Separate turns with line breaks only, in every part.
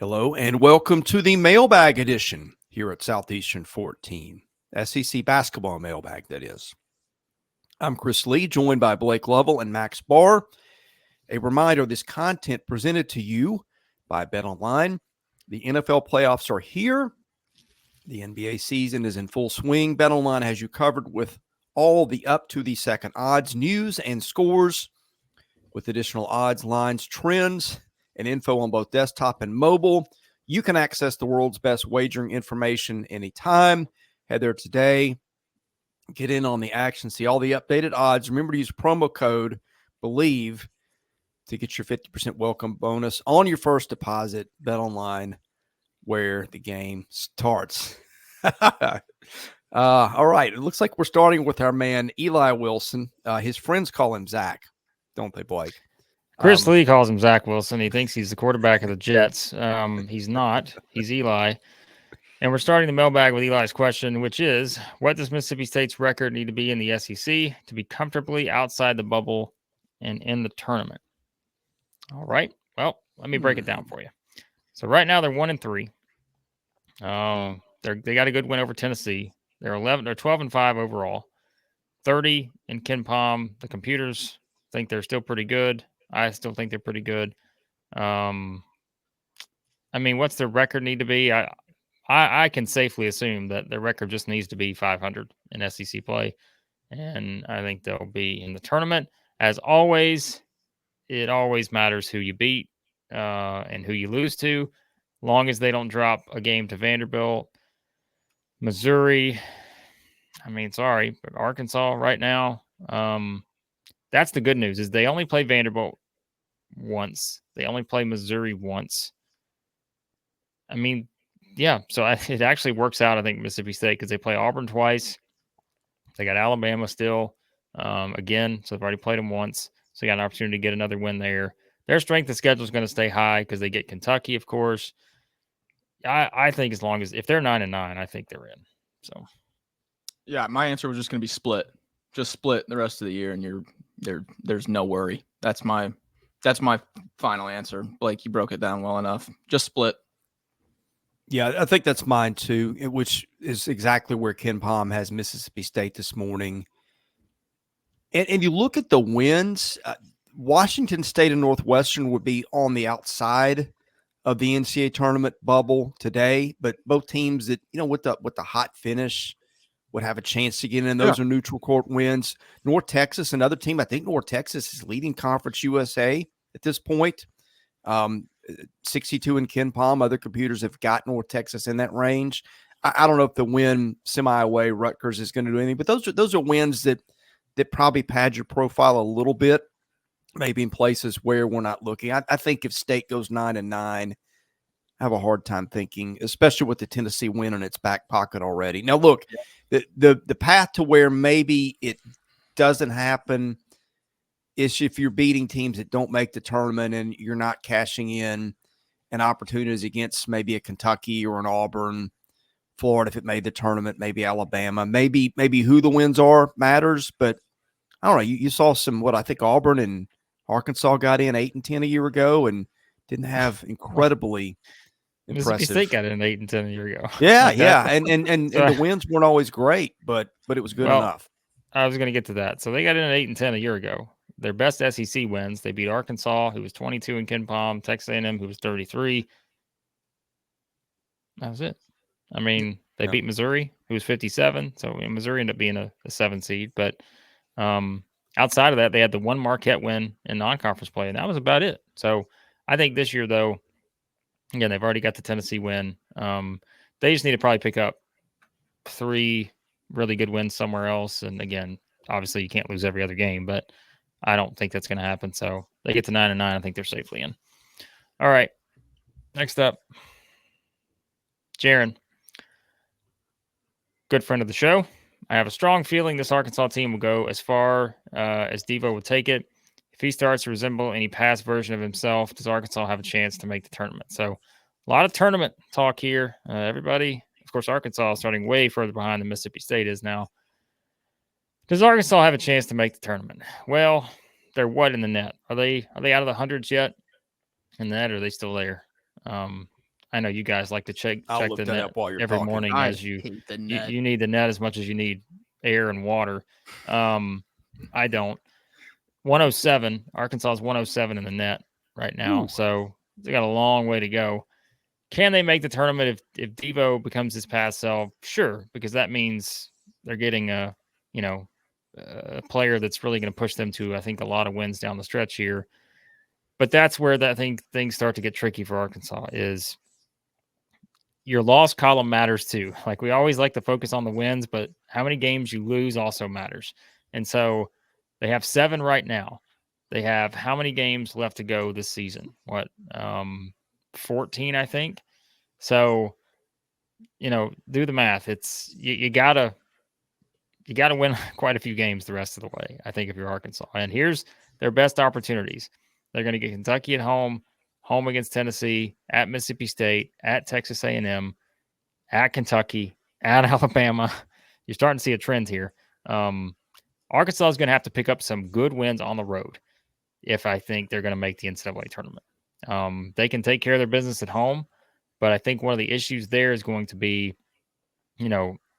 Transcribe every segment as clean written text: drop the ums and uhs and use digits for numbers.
Hello and welcome to the Mailbag edition here at Southeastern 14, SEC Basketball Mailbag, that is. I'm Chris Lee, joined by Blake Lovell and Max Barr. A reminder, this content presented to you by BetOnline. The NFL playoffs are here. The NBA season is in full swing. BetOnline has you covered with all the up-to-the-second odds, news, and scores, with additional odds, lines, trends, and info on both desktop and mobile. You can access the world's best wagering information anytime. Head there today. Get in on the action. See all the updated odds. Remember to use promo code BELIEVE to get your 50% welcome bonus on your first deposit. BetOnline, where the game starts. All right. It looks like we're starting with our man, Eli Wilson. His friends call him Zach, don't they, Blake?
Chris Lee calls him Zach Wilson. He thinks he's the quarterback of the Jets. He's not. He's Eli. And we're starting the mailbag with Eli's question, which is, what does Mississippi State's record need to be in the SEC to be comfortably outside the bubble and in the tournament? All right. Well, let me break it down for you. So right now they're 1-3. They got a good win over Tennessee. They're 12-5 overall. 30 in Ken Palm. The computers think they're still pretty good. I still think they're pretty good. I mean, what's their record need to be? I can safely assume that their record just needs to be 500 in SEC play, and I think they'll be in the tournament. As always, it always matters who you beat and who you lose to, long as they don't drop a game to Vanderbilt, Missouri. I mean, sorry, but Arkansas right now, that's the good news, is they only play Vanderbilt once. They only play Missouri once. I mean, yeah, so it actually works out, I think, Mississippi State, because they play Auburn twice. They got Alabama still, again, so they've already played them once. So they got an opportunity to get another win there. Their strength of schedule is going to stay high because they get Kentucky, of course. I think as long as, if they're 9-9, I think they're in. So,
yeah, my answer was just going to be split. Just split the rest of the year, and there's no worry. That's my final answer. Blake, you broke it down well enough. Just split.
Yeah, I think that's mine too, which is exactly where Ken Palm has Mississippi State this morning. And you look at the wins, Washington State and Northwestern would be on the outside of the NCAA tournament bubble today, but both teams that, with the hot finish would have a chance to get in. Those are neutral court wins. North Texas, another team. I think North Texas is leading Conference USA at this point. 62 in Ken Palm. Other computers have got North Texas in that range. I don't know if the win semi-away Rutgers is going to do anything, but those are wins that probably pad your profile a little bit, maybe in places where we're not looking. I think if State goes 9-9, I have a hard time thinking, especially with the Tennessee win in its back pocket already. Now, look, the path to where maybe it doesn't happen is if you're beating teams that don't make the tournament and you're not cashing in an opportunities against maybe a Kentucky or an Auburn, Florida if it made the tournament, maybe Alabama, maybe who the wins are matters. But I don't know. You saw what I think Auburn and Arkansas got in 8-10 a year ago and didn't have incredibly impressive.
Mississippi State got in 8-10 a year ago.
Yeah, like yeah, and the wins weren't always great, but it was good enough.
I was going to get to that. So they got in at 8-10 a year ago. Their best SEC wins, they beat Arkansas, who was 22 in Ken Palm, Texas A&M, who was 33. That was it. I mean, they beat Missouri, who was 57. So Missouri ended up being a 7 seed. But outside of that, they had the one Marquette win in non-conference play, and that was about it. So I think this year, though, again, they've already got the Tennessee win. They just need to probably pick up 3 really good wins somewhere else. And again, obviously you can't lose every other game, but I don't think that's going to happen. So they get to 9-9. I think they're safely in. All right. Next up, Jaron. Good friend of the show. I have a strong feeling this Arkansas team will go as far as Devo would take it. If he starts to resemble any past version of himself, does Arkansas have a chance to make the tournament? So a lot of tournament talk here. Everybody, of course, Arkansas is starting way further behind than Mississippi State is now. Does Arkansas have a chance to make the tournament? Well, they're what in the net? Are they out of the hundreds yet in that, or are they still there? I know you guys like to check
I'll
the
look that
net
up while you're
every
talking.
morning
I
as you
hate the net.
you need the net as much as you need air and water. I don't. 107. Arkansas is 107 in the net right now,
Ooh.
so they got a long way to go. Can they make the tournament if Devo becomes his past self? Sure, because that means they're getting a player that's really going to push them to, I think, a lot of wins down the stretch here. But that's where things start to get tricky for Arkansas. Is your loss column matters too. Like, we always like to focus on the wins, but how many games you lose also matters. And so they have 7 right now. They have how many games left to go this season? 14, I think. So, do the math. It's you gotta win quite a few games the rest of the way, I think, if you're Arkansas. And here's their best opportunities. They're going to get Kentucky at home against Tennessee, at Mississippi State, at Texas A&M, at Kentucky, at Alabama. You're starting to see a trend here. Arkansas is going to have to pick up some good wins on the road if I think they're going to make the NCAA tournament. They can take care of their business at home, but I think one of the issues there is going to be,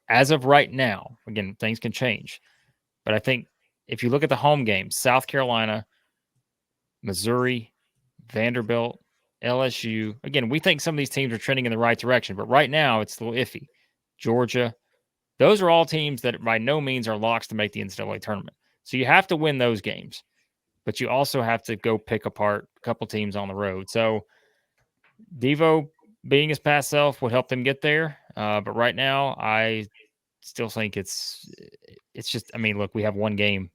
as of right now, again, things can change. But I think if you look at the home games, South Carolina, Missouri, Vanderbilt, LSU, again, we think some of these teams are trending in the right direction, but right now it's a little iffy. Georgia, those are all teams that by no means are locks to make the NCAA tournament. So you have to win those games, but you also have to go pick apart a couple teams on the road. So Devo being his past self would help them get there. But right now, I still think it's just, look, we have one game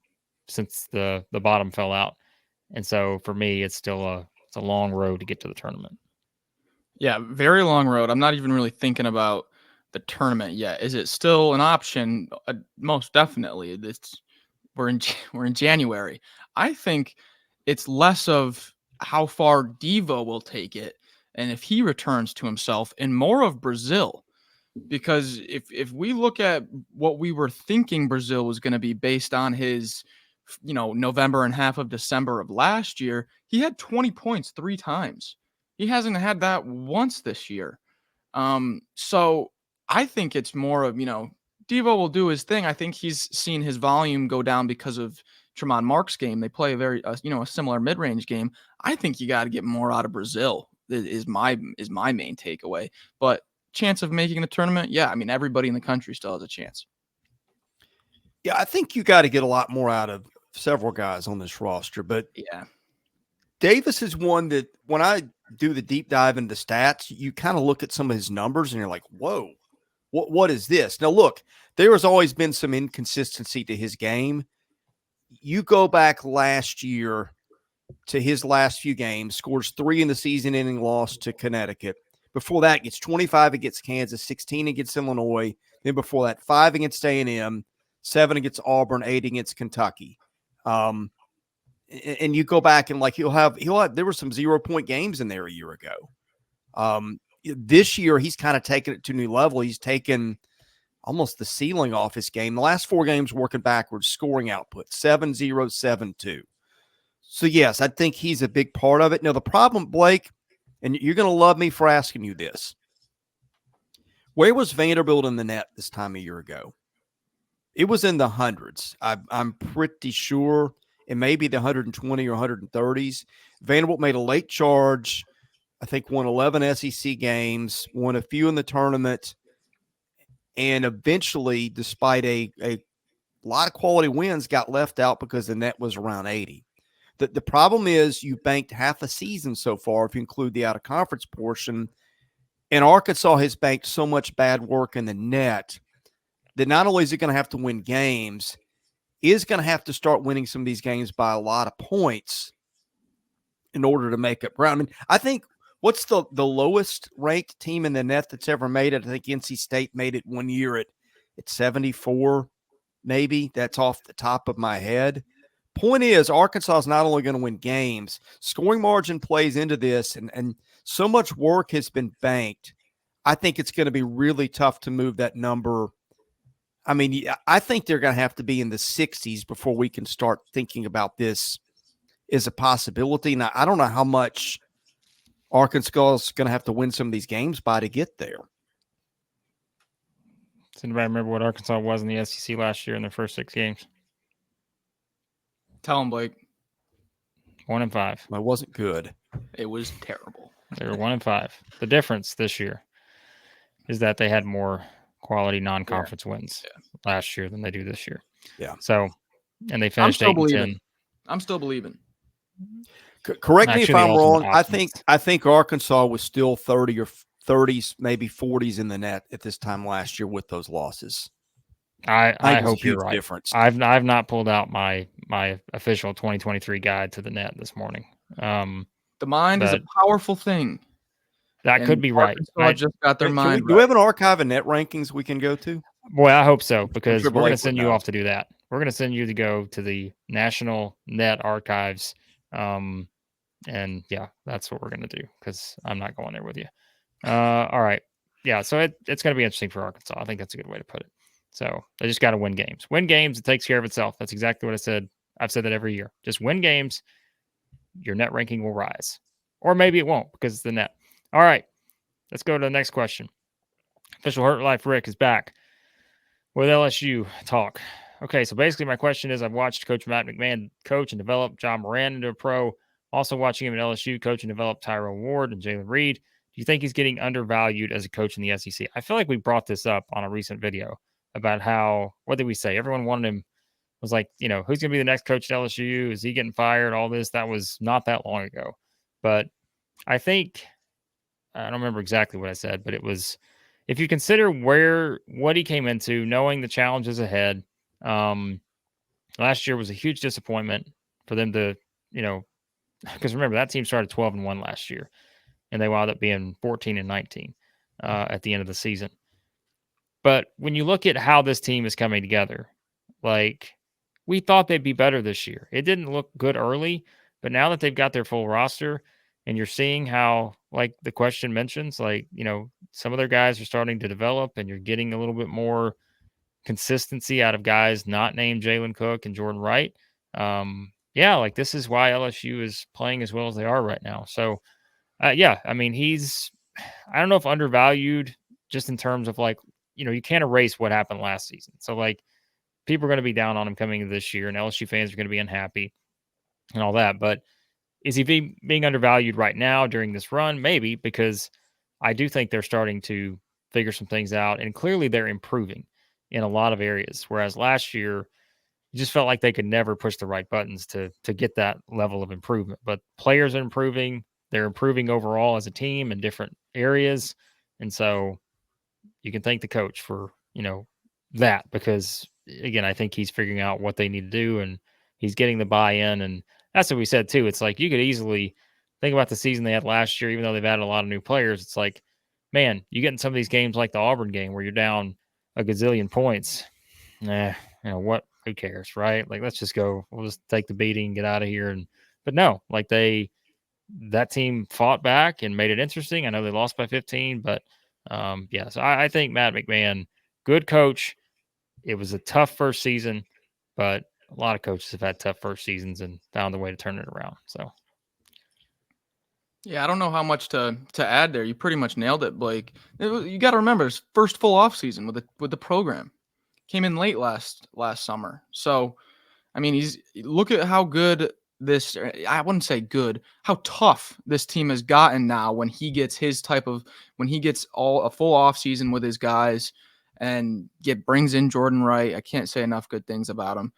since the bottom fell out. And so for me, it's still it's a long road to get to the tournament.
Yeah, very long road. I'm not even really thinking about the tournament yet. Is it still an option? Most definitely. We're in January. I think it's less of how far Devo will take it and if he returns to himself, and more of Brazil. Because if we look at what we were thinking Brazil was going to be based on his, November and half of December of last year, he had 20 points 3 times. He hasn't had that once this year. So I think it's more of, Devo will do his thing. I think he's seen his volume go down because of Tremont Mark's game. They play a similar mid-range game. I think you got to get more out of Brazil is my main takeaway. But chance of making the tournament, yeah, everybody in the country still has a chance.
Yeah, I think you got to get a lot more out of several guys on this roster, but
yeah,
Davis is one that when I do the deep dive into stats, you kind of look at some of his numbers and you're like, whoa, what is this? Now, look, there has always been some inconsistency to his game. You go back last year to his last few games, scores 3 in the season-ending loss to Connecticut. Before that, gets 25 against Kansas, 16 against Illinois. Then before that, 5 against A&M, 7 against Auburn, 8 against Kentucky. And you go back and he'll have there were some 0-point games in there a year ago. This year he's kind of taken it to a new level. He's taken almost the ceiling off his game. The last 4 games working backwards, scoring output 7-0, 7-2. So yes, I think he's a big part of it. Now the problem, Blake, and you're going to love me for asking you this. Where was Vanderbilt in the net this time a year ago? It was in the hundreds. I'm pretty sure it may be the 120 or 130s. Vanderbilt made a late charge. I think won 11 SEC games, won a few in the tournament, and eventually, despite a lot of quality wins, got left out because the net was around 80. The problem is you banked half a season so far, if you include the out-of-conference portion, and Arkansas has banked so much bad work in the net that not only is it going to have to win games, is going to have to start winning some of these games by a lot of points in order to make up ground. I think what's the lowest ranked team in the net that's ever made it? I think NC State made it one year at 74, maybe. That's off the top of my head. Point is, Arkansas is not only going to win games, scoring margin plays into this, and so much work has been banked. I think it's going to be really tough to move that number. I think they're going to have to be in the 60s before we can start thinking about this as a possibility. Now, I don't know how much Arkansas is going to have to win some of these games by to get there.
Does anybody remember what Arkansas was in the SEC last year in their first 6 games?
Tell them, Blake.
1-5.
It wasn't good.
It was terrible.
They were 1-5. The difference this year is that they had more quality non-conference wins last year than they do this year.
Yeah.
So, and they finished 8-10.
I'm still believing.
Correct me if I'm wrong. I
optimists.
think Arkansas was still 30 or 30s, maybe 40s in the net at this time last year with those losses.
I hope you're right.
Difference.
I've not pulled out my official 2023 guide to the net this morning.
The mind is a powerful thing.
That could be right.
I just got their mind.
Do we have an archive of net rankings we can go to?
Boy, I hope so, because we're going to send you
know.
off to do that. We're going to send you to go to the National Net Archives. And yeah, that's what we're going to do, because I'm not going there with you. All right. Yeah, so it's going to be interesting for Arkansas. I think that's a good way to put it. So they just got to win games. Win games, it takes care of itself. That's exactly what I said. I've said that every year. Just win games, your net ranking will rise. Or maybe it won't, because it's the net. All right, let's go to the next question. Official Hurt Life Rick is back with LSU talk. Okay, so basically my question is, I've watched Coach Matt McMahon coach and develop John Moran into a pro. Also watching him at LSU coach and develop Tyrone Ward and Jalen Reed. Do you think he's getting undervalued as a coach in the SEC? I feel like we brought this up on a recent video about how, what did we say? Everyone wanted him, was like, you know, who's going to be the next coach at LSU? Is he getting fired? All this. That was not that long ago. But I think, I don't remember exactly what I said, but it was, if you consider what he came into, knowing the challenges ahead, last year was a huge disappointment for them to, you know, because remember that team started 12-1 last year, and they wound up being 14-19 at the end of the season. But when you look at how this team is coming together, like, we thought they'd be better this year. It didn't look good early, but now that they've got their full roster, and you're seeing how, like the question mentions, like, you know, some of their guys are starting to develop, and you're getting a little bit more consistency out of guys not named Jalen Cook and Jordan Wright. Yeah, like, this is why LSU is playing as well as they are right now. So, yeah, I mean, I don't know if undervalued, just in terms of, like, you know, you can't erase what happened last season. So, like, people are going to be down on him coming into this year, and LSU fans are going to be unhappy and all that. But is he being undervalued right now during this run? Maybe, because I do think they're starting to figure some things out, and clearly they're improving in a lot of areas. Whereas last year, it just felt like they could never push the right buttons to get that level of improvement. But players are improving. They're improving overall as a team in different areas. And so you can thank the coach for, you know, that, because, again, I think he's figuring out what they need to do, and he's getting the buy-in. And that's what we said too. It's like, you could easily think about the season they had last year, even though they've added a lot of new players. It's like, man, you get in some of these games like the Auburn game where you're down a gazillion points. You know what? Who cares, right? Like, let's just go. We'll just take the beating, get out of here. But no, like, that team fought back and made it interesting. I know they lost by 15, but yeah. So I think Matt McMahon, good coach. It was a tough first season, but a lot of coaches have had tough first seasons and found a way to turn it around. So,
yeah, I don't know how much to add there. You pretty much nailed it, Blake. You got to remember, his first full off season with the program came in late last summer. So, I mean, look at how good this. I wouldn't say good. How tough this team has gotten now when he gets a full off season with his guys, and brings in Jordan Wright. I can't say enough good things about him.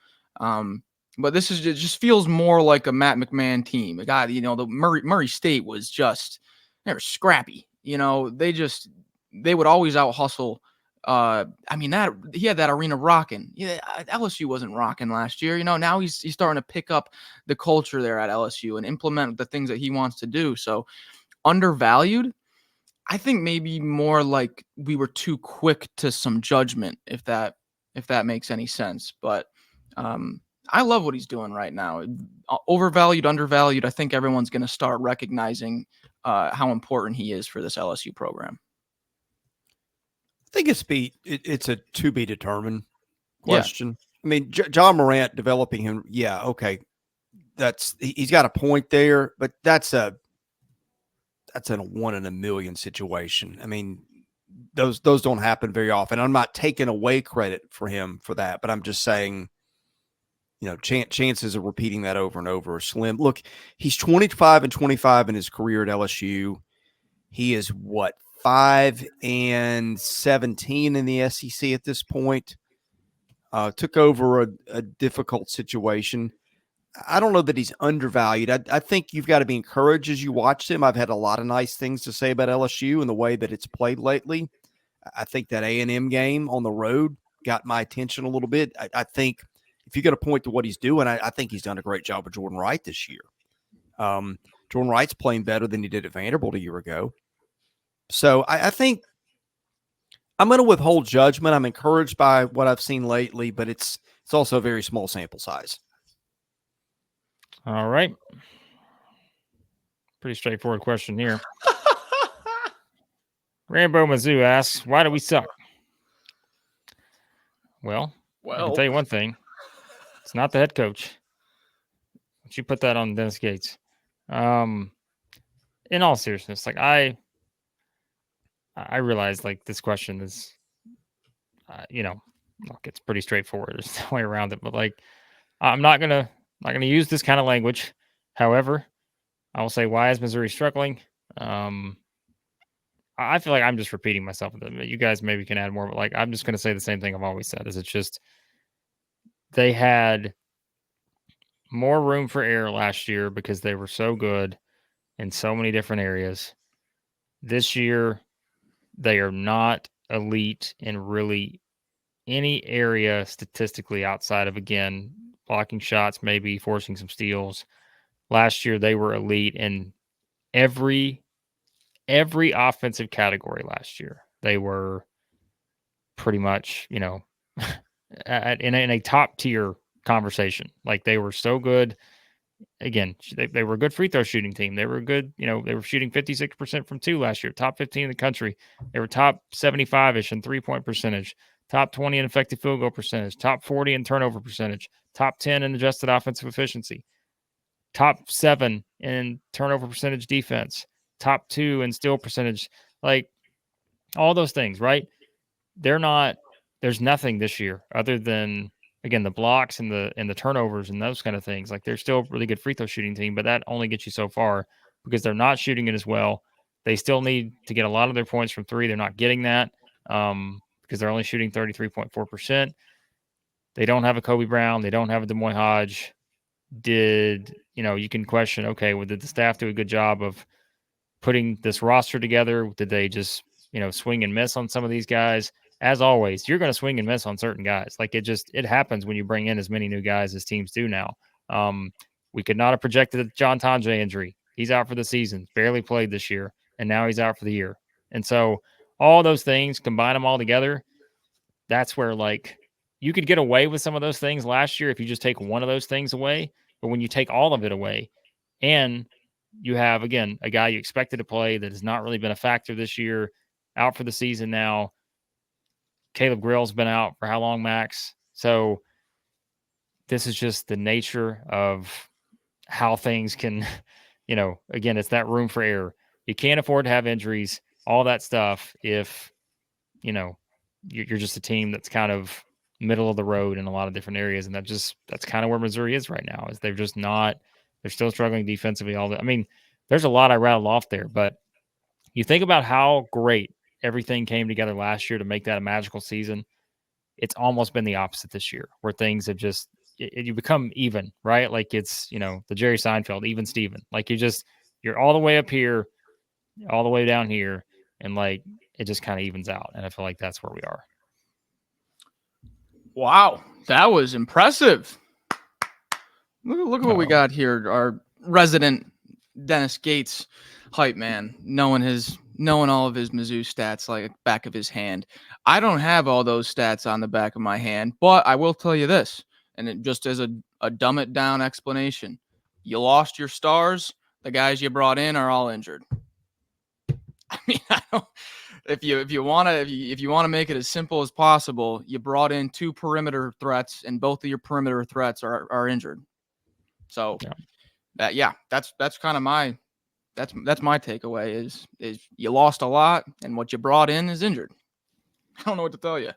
But it just feels more like a Matt McMahon team. God, you know, the Murray State was they were scrappy. You know, they would always out hustle. I mean, that he had that arena rocking. Yeah, LSU wasn't rocking last year. You know, now he's starting to pick up the culture there at LSU and implement the things that he wants to do. So, undervalued, I think maybe more like we were too quick to some judgment, if that makes any sense. But I love what he's doing right now. Overvalued, undervalued. I think everyone's going to start recognizing how important he is for this LSU program.
I think it's a to be determined question. Yeah. I mean, John Morant developing him. Yeah. Okay. He's got a point there, but that's that's a 1 in a million situation. I mean, those don't happen very often. I'm not taking away credit for him for that, but I'm just saying, chances of repeating that over and over are slim. Look, he's 25-25 in his career at LSU. He is 5-17 in the SEC at this point. Took over a difficult situation. I don't know that he's undervalued. I think you've got to be encouraged as you watch him. I've had a lot of nice things to say about LSU and the way that it's played lately. I think that A&M game on the road got my attention a little bit. I think if you're going to point to what he's doing, I think he's done a great job with Jordan Wright this year. Jordan Wright's playing better than he did at Vanderbilt a year ago. So I think I'm going to withhold judgment. I'm encouraged by what I've seen lately, but it's also a very small sample size.
All right. Pretty straightforward question here. Rambo Mizzou asks, why do we suck? Well, I can tell you one thing. It's not the head coach. But you put that on Dennis Gates. In all seriousness, like I realize like this question is, look, it's pretty straightforward. There's no way around it. But like, I'm not gonna use this kind of language. However, I will say, why is Missouri struggling? I feel like I'm just repeating myself. You guys maybe can add more, but like I'm just going to say the same thing I've always said. Is it's just they had more room for error last year because they were so good in so many different areas. This year, they are not elite in really any area statistically outside of, again, blocking shots, maybe forcing some steals. Last year, they were elite in every offensive category last year. They were pretty much, in a top tier conversation. Like they were so good. Again, they were a good free throw shooting team. They were good. They were shooting 56% from 2 last year, top 15 in the country. They were top 75-ish in 3-point percentage, top 20 in effective field goal percentage, top 40 in turnover percentage, top 10 in adjusted offensive efficiency, top 7 in turnover percentage defense, top 2 in steal percentage, like all those things, right? There's nothing this year other than, again, the blocks and the turnovers and those kind of things. Like they're still a really good free throw shooting team, but that only gets you so far because they're not shooting it as well. They still need to get a lot of their points from 3. They're not getting that because they're only shooting 33.4%. They don't have a Kobe Brown. They don't have a DeMoy Hodge. You can question, okay, well, did the staff do a good job of putting this roster together? Did they just, swing and miss on some of these guys? As always, you're going to swing and miss on certain guys. Like it happens when you bring in as many new guys as teams do now. We could not have projected the John Tonje injury. He's out for the season, barely played this year, and now he's out for the year. And so all those things, combine them all together, that's where like you could get away with some of those things last year if you just take one of those things away. But when you take all of it away and you have, again, a guy you expected to play that has not really been a factor this year, out for the season now. Caleb Grill's been out for how long, Max? So this is just the nature of how things can, again, it's that room for error. You can't afford to have injuries, all that stuff, if, you're just a team that's kind of middle of the road in a lot of different areas. And that's kind of where Missouri is right now, is they're still struggling defensively. There's a lot I rattled off there, but you think about how great everything came together last year to make that a magical season. It's almost been the opposite this year, where things have just you become even, right? Like it's, the Jerry Seinfeld, even Steven. Like you're all the way up here, all the way down here, and like it just kind of evens out. And I feel like that's where we are.
Wow, that was impressive. Look at what we got here. Our resident Dennis Gates hype man, knowing all of his Mizzou stats like back of his hand. I don't have all those stats on the back of my hand, but I will tell you this, and it just as a dumb it down explanation. You lost your stars. The guys you brought in are all injured. I mean, if you want to make it as simple as possible, you brought in 2 perimeter threats, and both of your perimeter threats are injured. So that's kind of That's my takeaway is you lost a lot, and what you brought in is injured. I don't know what to tell you.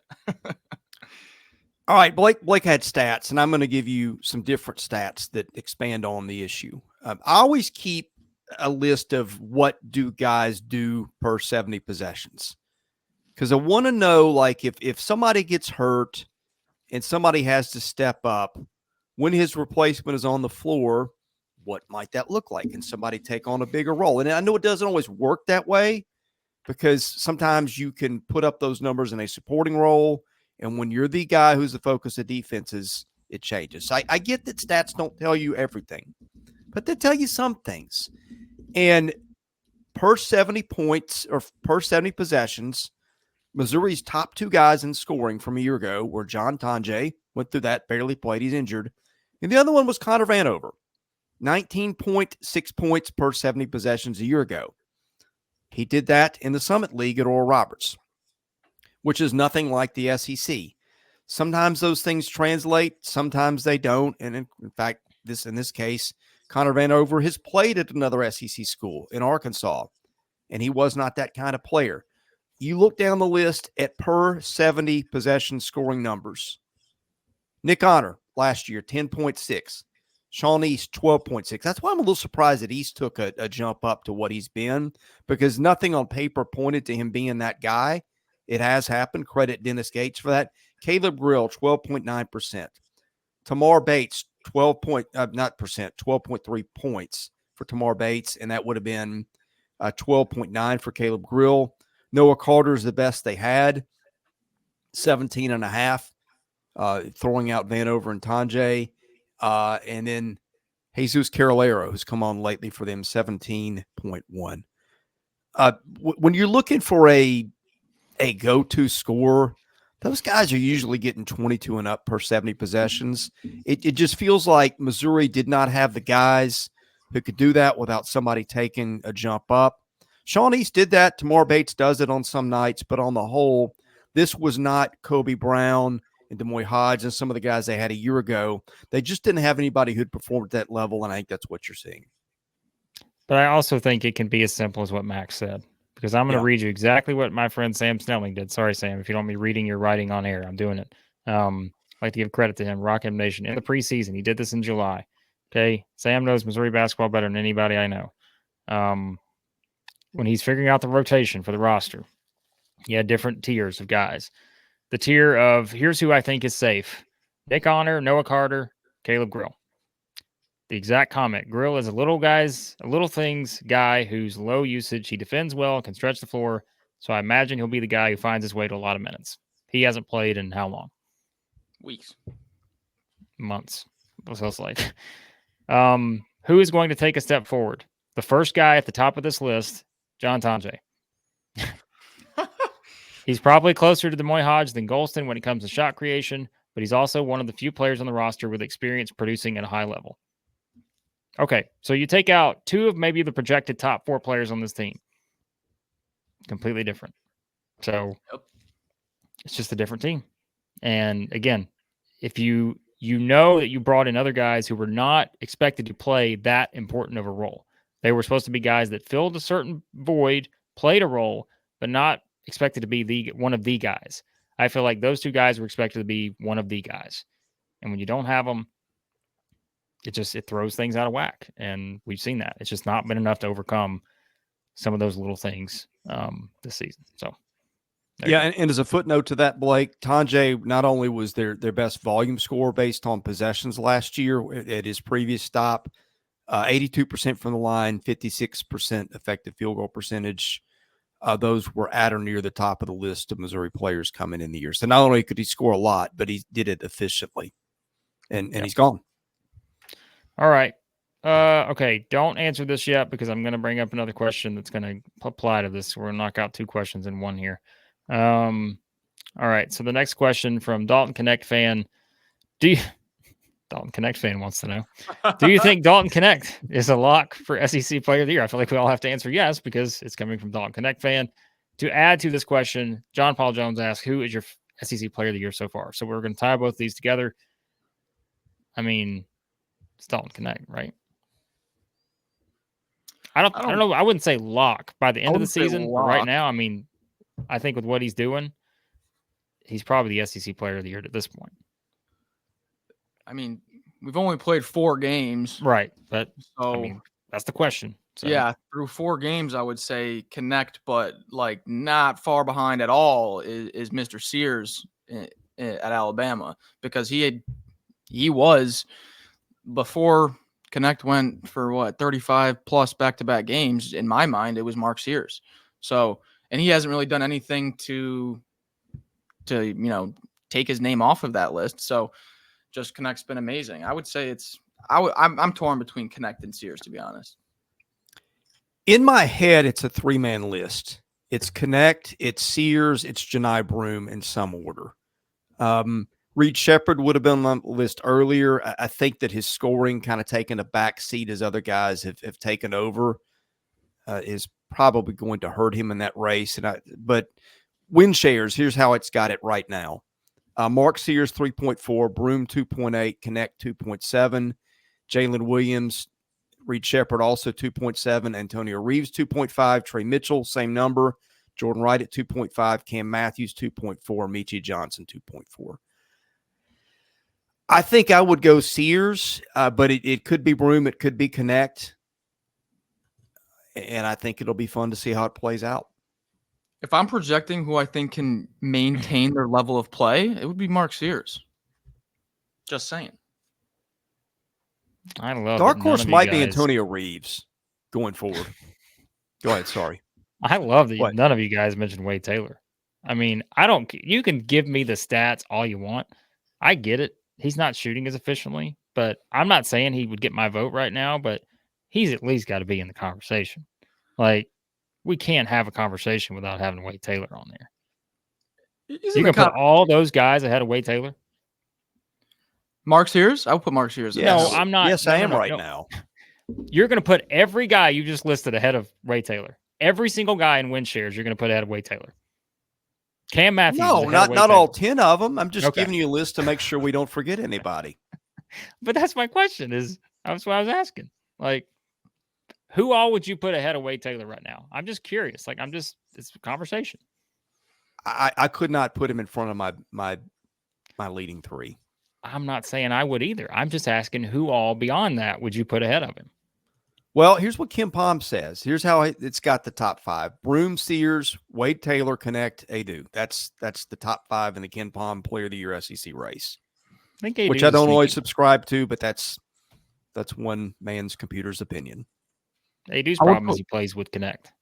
All right, Blake had stats, and I'm going to give you some different stats that expand on the issue. I always keep a list of what do guys do per 70 possessions, because I want to know, like, if somebody gets hurt and somebody has to step up, when his replacement is on the floor, what might that look like? And somebody take on a bigger role? And I know it doesn't always work that way, because sometimes you can put up those numbers in a supporting role, and when you're the guy who's the focus of defenses, it changes. So I get that stats don't tell you everything, but they tell you some things. And per 70 points or per 70 possessions, Missouri's top two guys in scoring from a year ago were John Tonje, went through that, barely played, he's injured. And the other one was Connor Vanover, 19.6 points per 70 possessions a year ago. He did that in the Summit League at Oral Roberts, which is nothing like the SEC. Sometimes those things translate, sometimes they don't. And in fact, in this case, Connor Vanover has played at another SEC school in Arkansas, and he was not that kind of player. You look down the list at per 70 possession scoring numbers. Nick Honor last year, 10.6. Sean East, 12.6. That's why I'm a little surprised that East took a jump up to what he's been, because nothing on paper pointed to him being that guy. It has happened. Credit Dennis Gates for that. Caleb Grill, 12.9%. Tamar Bates, 12.3 points for Tamar Bates, and that would have been 12.9 for Caleb Grill. Noah Carter is the best they had, 17.5, throwing out Vanover and Tonje. And then Jesus Carolero, who's come on lately for them, 17.1. When you're looking for a go-to scorer, those guys are usually getting 22 and up per 70 possessions. It just feels like Missouri did not have the guys who could do that without somebody taking a jump up. Sean East did that. Tamar Bates does it on some nights, but on the whole, this was not Kobe Brown and Demoy Hodge and some of the guys they had a year ago. They just didn't have anybody who'd performed at that level, and I think that's what you're seeing.
But I also think it can be as simple as what Max said, because I'm going to read you exactly what my friend Sam Snelling did. Sorry, Sam, if you don't want me reading your writing on air, I'm doing it. I'd like to give credit to him, Rock M Nation. In the preseason, he did this in July. Okay, Sam knows Missouri basketball better than anybody I know. When he's figuring out the rotation for the roster, he had different tiers of guys. The tier of, here's who I think is safe: Nick Honor, Noah Carter, Caleb Grill. The exact comment: Grill is a little things guy who's low usage. He defends well, can stretch the floor. So I imagine he'll be the guy who finds his way to a lot of minutes. He hasn't played in how long?
Weeks.
Months. What feels like. Who is going to take a step forward? The first guy at the top of this list, John Tonje. He's probably closer to Demoy Hodge than Golston when it comes to shot creation, but he's also one of the few players on the roster with experience producing at a high level. Okay, so you take out two of maybe the projected top 4 players on this team. Completely different. So it's just a different team. And again, if you know that you brought in other guys who were not expected to play that important of a role. They were supposed to be guys that filled a certain void, played a role, but not expected to be one of the guys. I feel like those two guys were expected to be one of the guys. And when you don't have them, it throws things out of whack. And we've seen that. It's just not been enough to overcome some of those little things this season. So,
yeah, and as a footnote to that, Blake, Tonje not only was their best volume scorer based on possessions last year at his previous stop, 82% from the line, 56% effective field goal percentage. Those were at or near the top of the list of Missouri players coming in the year. So not only could he score a lot, but he did it efficiently. And he's gone.
All right. Okay, don't answer this yet because I'm going to bring up another question that's going to apply to this. We're going to knock out 2 questions in one here. All right, so the next question from Dalton Connect fan. Dalton Connect fan wants to know, do you think Dalton Connect is a lock for SEC Player of the Year? I feel like we all have to answer yes because it's coming from Dalton Connect fan. To add to this question, John Paul Jones asks, who is your SEC Player of the Year so far? So we're going to tie both these together. I mean, it's Dalton Connect, right? I don't know. I wouldn't say lock by the end of the
wouldn't say
season. But right
lock.
now, I mean, I think with what he's doing, he's probably the SEC Player of the Year at this point.
I mean, we've only played 4 games.
Right. But,
So,
I mean, that's the question. So.
yeah, through 4 games, I would say connect, but like not far behind at all is Mr. Sears at Alabama, because he was before Connect went for what 35 plus back-to-back games. In my mind, it was Mark Sears. So, and he hasn't really done anything to take his name off of that list. So, just Connect's been amazing. I would say I'm torn between Connect and Sears, to be honest.
In my head, it's a 3-man list. It's Connect, it's Sears, it's Janai Broome in some order. Reed Shepherd would have been on the list earlier. I think that his scoring kind of taken a back seat as other guys have taken over is probably going to hurt him in that race. But win shares, here's how it's got it right now. Mark Sears, 3.4, Broome, 2.8, Connect, 2.7, Jalen Williams, Reed Shepherd, also 2.7, Antonio Reeves, 2.5, Trey Mitchell, same number, Jordan Wright at 2.5, Cam Matthews, 2.4, Michie Johnson, 2.4. I think I would go Sears, but it could be Broome, it could be Connect, and I think it'll be fun to see how it plays out.
If I'm projecting who I think can maintain their level of play, it would be Mark Sears. Just saying.
I love
Dark horse might be
guys,
Antonio Reeves going forward. Go ahead. Sorry.
I love that
What?
none of you guys mentioned Wade Taylor. I mean, you can give me the stats all you want. I get it. He's not shooting as efficiently, but I'm not saying he would get my vote right now, but he's at least got to be in the conversation. Like, we can't have a conversation without having Wade Taylor on there. You can put all those guys ahead of Wade Taylor?
Mark Sears? I would put Mark Sears.
Yes.
No, I'm not.
Yes,
no,
I am
no,
right
no.
now.
You're going to put every guy you just listed ahead of Wade Taylor. Every single guy in win shares you're going to put ahead of Wade Taylor. Cam Matthews.
No, not all 10 of them. I'm just giving you a list to make sure we don't forget anybody.
But that's my question. That's what I was asking. Like, who all would you put ahead of Wade Taylor right now? I'm just curious. Like, it's a conversation.
I could not put him in front of my leading 3.
I'm not saying I would either. I'm just asking who all beyond that would you put ahead of him?
Well, here's what Kim Pom says. Here's how it's got the top 5. Broome, Sears, Wade Taylor, Connect, Adu. That's the top 5 in the Ken Pom Player of the Year SEC race.
I think
which I don't always subscribe to, but that's one man's computer's opinion.
Adu's problem is he plays with Connect.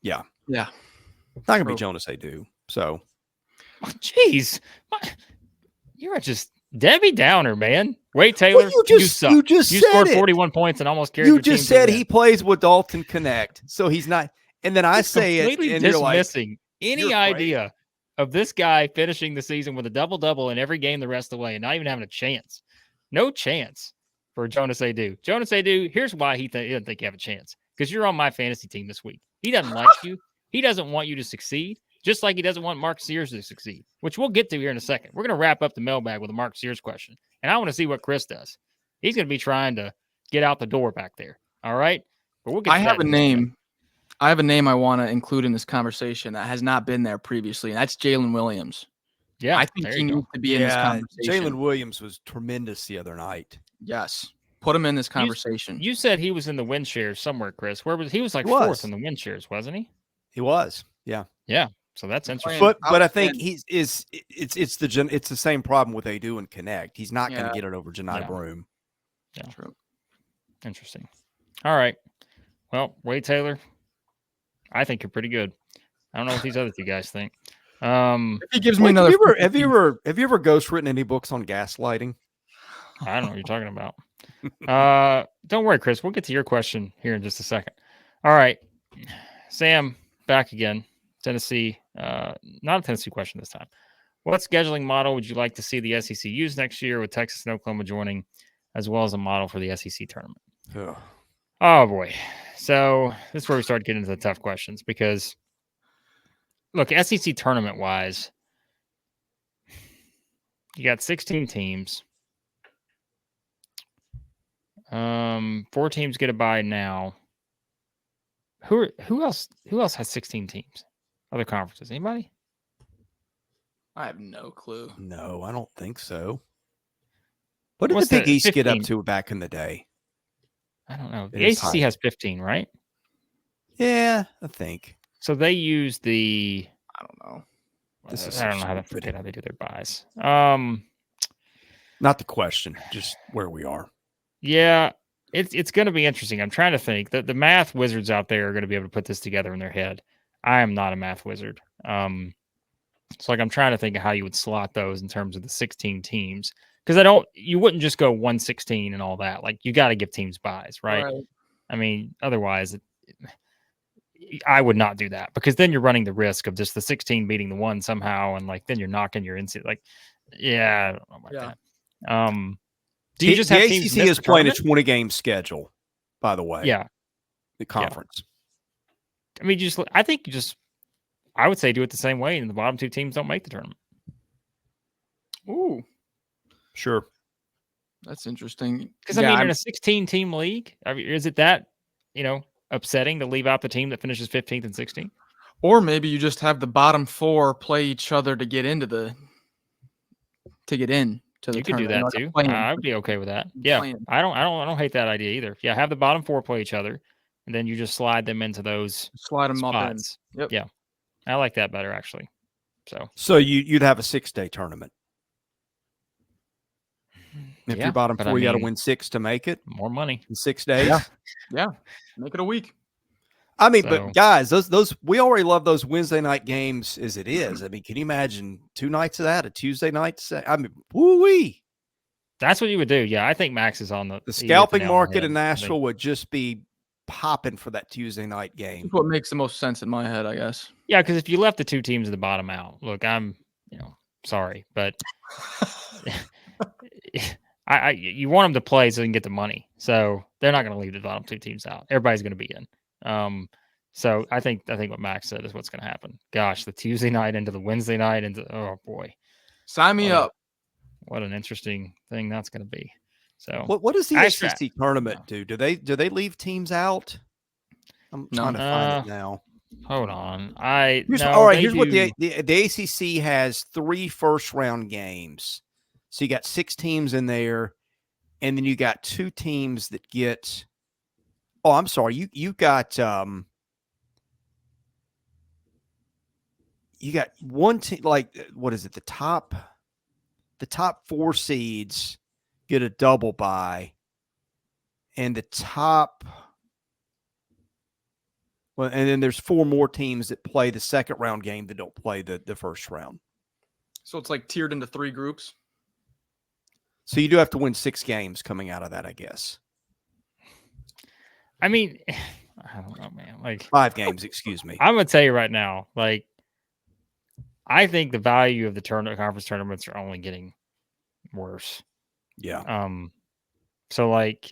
Yeah.
Yeah.
It's not going to be Jonas Adu. So.
Jeez. You're just Debbie Downer, man. Wade Taylor,
well,
you suck. You scored 41
it.
points and almost carried
You
your team
just said
to
he plays with Dalton Connect, so he's not. And then I say it,
completely
and
dismissing
you're like,
any idea of this guy finishing the season with a double-double in every game the rest of the way and not even having a chance. No chance for Jonas Adu. Jonas Adu, here's why he doesn't think you have a chance. Because you're on my fantasy team this week. He doesn't like you. He doesn't want you to succeed, just like he doesn't want Mark Sears to succeed, which we'll get to here in a second. We're going to wrap up the mailbag with a Mark Sears question. And I want to see what Chris does. He's going to be trying to get out the door back there. All right? But we'll get to
I have a name. I have a name I want to include in this conversation that has not been there previously, and that's Jalen Williams.
Yeah,
I think he needs to be in this conversation.
Jalen Williams was tremendous the other night.
Yes. Put him in this conversation.
You said he was in the win shares somewhere, Chris. Where was he? Was like fourth in the win shares, wasn't he?
He was. Yeah.
Yeah. So that's interesting.
But I think it's the same problem with Adu and Connect. He's not going to get it over Janai Broome.
Yeah. True. Interesting. All right. Well, Wade Taylor, I think you're pretty good. I don't know what these other two guys think.
If he gives me another.
Have you ever ghostwritten any books on gaslighting?
I don't know what you're talking about. Don't worry, Chris. We'll get to your question here in just a second. All right. Sam, back again. Tennessee. Not a Tennessee question this time. What scheduling model would you like to see the SEC use next year with Texas and Oklahoma joining, as well as a model for the SEC tournament? Oh, boy. So this is where we start getting into the tough questions because, look, SEC tournament-wise, you got 16 teams. 4 teams get a bye now. Who else has 16 teams? Other conferences? Anybody?
I have no clue.
No, I don't think so. What did
What's
the Big
the
East get up
15?
to back in the day?
I don't know.
It
The
is
ACC
high.
has 15, right?
Yeah, I think.
So they use the.
I don't know.
This is
I
so
don't know how to
stupid.
forget how they do their buys.
Not the question, just where we are.
Yeah, it's going to be interesting. I'm trying to think that the math wizards out there are going to be able to put this together in their head. I am not a math wizard. So like I'm trying to think of how you would slot those in terms of the 16 teams because you wouldn't just go 116 and all that. Like you got to give teams buys, right? I mean, otherwise, I would not do that because then you're running the risk of just the 16 beating the one somehow, and like then you're knocking your NCAA. Like, yeah, I don't know about that. Do you just
the
have
ACC
teams miss
is
the
playing a
tournament?
20-game schedule, by the way.
Yeah,
The conference.
I mean, I would say do it the same way, and the bottom two teams don't make the tournament.
Ooh,
Sure.
that's interesting.
Because I mean, in a 16-team league, I mean, is it that upsetting to leave out the team that finishes 15th and 16th?
Or maybe you just have the bottom four play each other to get into the
You could do that too. I would be okay with that. Yeah,
Playing.
I don't hate that idea either. Yeah, have the bottom four play each other, and then you just slide them into those
Slide them
spots.
up in. Yep.
Yeah, I like that better actually.
So you'd have a 6-day tournament. If
Yeah,
you're bottom
but
four,
I
you got to
mean,
win 6 to make it
more money.
in 6 days.
Yeah. Make it a week.
I mean,
So-
but guys, those we already love those Wednesday night games as it is. I mean, can you imagine 2 nights of that, a Tuesday night? I mean, woo-wee.
That's what you would do. Yeah, I think Max is on the
Scalping market in Nashville would just be popping for that Tuesday night game.
That's what makes the most sense in my head, I guess.
Yeah, because if you left the two teams at the bottom out, look, I'm sorry, but you want them to play so they can get the money. So they're not going to leave the bottom two teams out. Everybody's going to be in. So I think what Max said is what's going to happen. Gosh, the Tuesday night into the Wednesday night into oh boy,
Sign me up.
What an interesting thing that's going to be. So
what does the SEC tournament do? Do they leave teams out? I'm trying to find it now.
Hold on.
Here's what the ACC has: 3 first-round games. So you got 6 teams in there, and then you got 2 teams that get. Oh, I'm sorry. You got one team. Like what is it? The top 4 seeds get a double bye, and the top. Well, and then there's 4 more teams that play the second round game that don't play the first round.
So it's like tiered into 3 groups.
So you do have to win 6 games coming out of that, I guess.
I mean, I don't know, man. Like
5 games, excuse me.
I'm gonna tell you right now, like I think the value of the conference tournaments are only getting worse.
Yeah.
So like.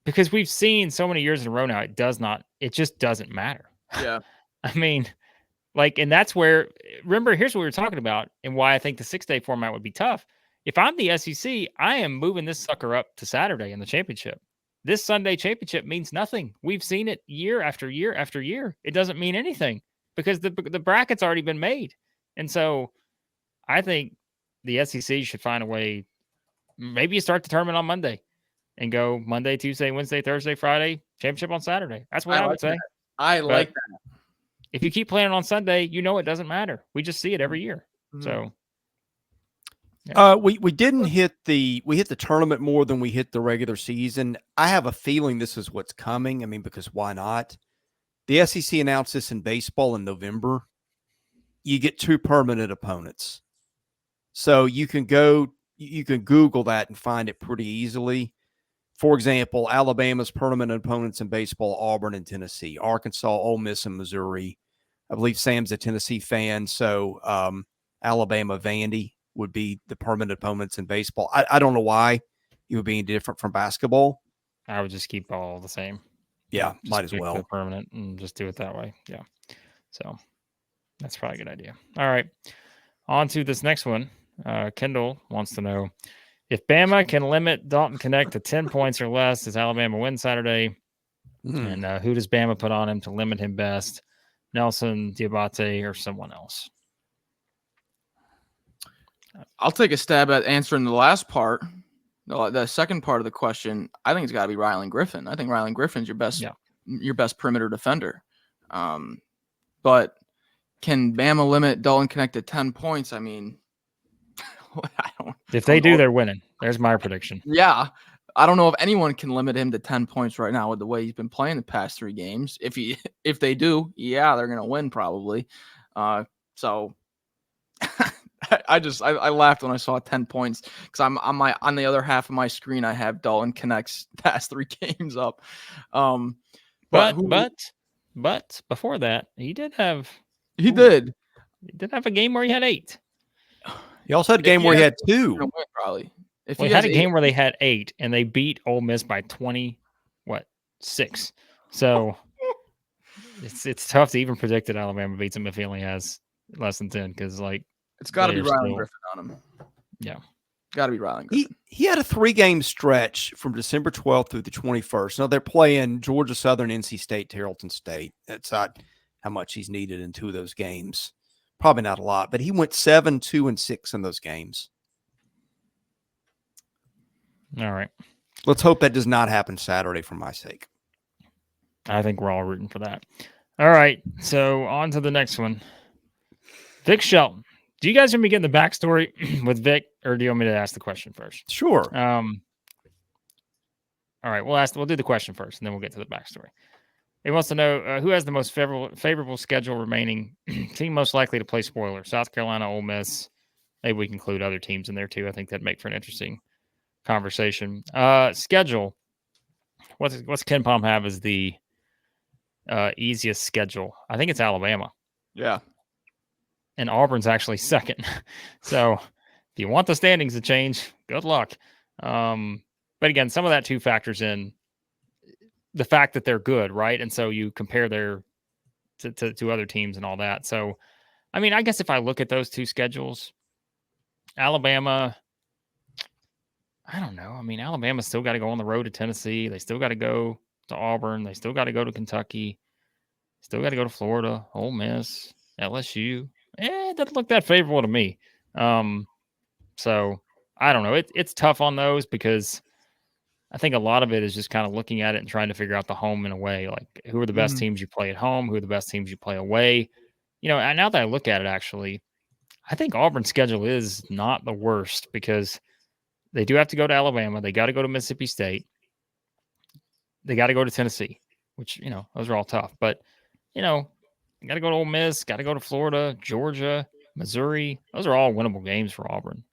Because we've seen so many years in a row now, it just doesn't matter.
Yeah.
I mean, like, and that's where, remember, here's what we were talking about and why I think the 6-day format would be tough. If I'm the SEC, I am moving this sucker up to Saturday in the championship. This Sunday championship means nothing. We've seen it year after year after year. It doesn't mean anything because the bracket's already been made. And so I think the SEC should find a way. Maybe you start the tournament on Monday. And go Monday, Tuesday, Wednesday, Thursday, Friday, championship on Saturday. That's what I would say.
I like that.
If you keep playing on Sunday, it doesn't matter. We just see it every year.
Mm-hmm.
So, yeah.
We didn't hit the tournament more than we hit the regular season. I have a feeling this is what's coming. I mean, because why not? The SEC announced this in baseball in November. You get 2 permanent opponents, so you can Google that and find it pretty easily. For example, Alabama's permanent opponents in baseball, Auburn and Tennessee, Arkansas, Ole Miss, and Missouri. I believe Sam's a Tennessee fan, so Alabama, Vandy would be the permanent opponents in baseball. I don't know why it would be any different from basketball.
I would just keep all the same.
Yeah, might as well.
Permanent and just do it that way. Yeah. So that's probably a good idea. All right. On to this next one. Kendall wants to know, if Bama can limit Dalton Connect to 10 points or less, does Alabama win Saturday? And who does Bama put on him to limit him best? Nelson, Diabate, or someone else?
I'll take a stab at answering the last part. The second part of the question, I think it's got to be Rylan Griffin. I think Rylan Griffin's your best perimeter defender. But can Bama limit Dalton Connect to 10 points? I mean,
if they do, they're winning. There's my prediction.
Yeah. I don't know if anyone can limit him to 10 points right now with the way he's been playing the past 3 games. If they do, yeah, they're going to win probably. So I laughed when I saw 10 points because I'm on the other half of my screen. I have Dalton Connect's past 3 games up.
But before that, he did have a game where he had 8.
He also had a game where he had 2.
Probably.
He had a game where they had 8 and they beat Ole Miss by 6. So it's tough to even predict that Alabama beats him if he only has less than 10 because
it's got to be Rylan Griffin on him.
Yeah,
got to be Rylan Griffin.
He had a 3-game stretch from December 12th through the 21st. Now they're playing Georgia Southern, NC State, Tarleton State. That's not how much he's needed in 2 of those games. Probably not a lot, but he went 7, 2, and 6 in those games.
All right.
Let's hope that does not happen Saturday for my sake.
I think we're all rooting for that. All right. So on to the next one. Vic Shelton. Do you guys want me to get in the backstory with Vic, or do you want me to ask the question first?
Sure.
All right. We'll do the question first, and then we'll get to the backstory. He wants to know who has the most favorable schedule remaining. Team most likely to play spoiler. South Carolina, Ole Miss. Maybe we can include other teams in there too. I think that'd make for an interesting conversation. Schedule. What's Ken Palm have as the easiest schedule? I think it's Alabama.
Yeah.
And Auburn's actually second. So if you want the standings to change, good luck. But again, some of that too factors in the fact that they're good, right? And so you compare their to other teams and all that. So, I mean, I guess if I look at those 2 schedules, Alabama, I don't know. I mean, Alabama's still got to go on the road to Tennessee. They still got to go to Auburn. They still got to go to Kentucky. Still got to go to Florida, Ole Miss, LSU. It doesn't look that favorable to me. So I don't know. It's tough on those because I think a lot of it is just kind of looking at it and trying to figure out the home in a way. Like, who are the best teams you play at home? Who are the best teams you play away? And now that I look at it, actually, I think Auburn's schedule is not the worst because they do have to go to Alabama. They got to go to Mississippi State. They got to go to Tennessee, which, those are all tough. But, you got to go to Ole Miss, got to go to Florida, Georgia, Missouri. Those are all winnable games for Auburn.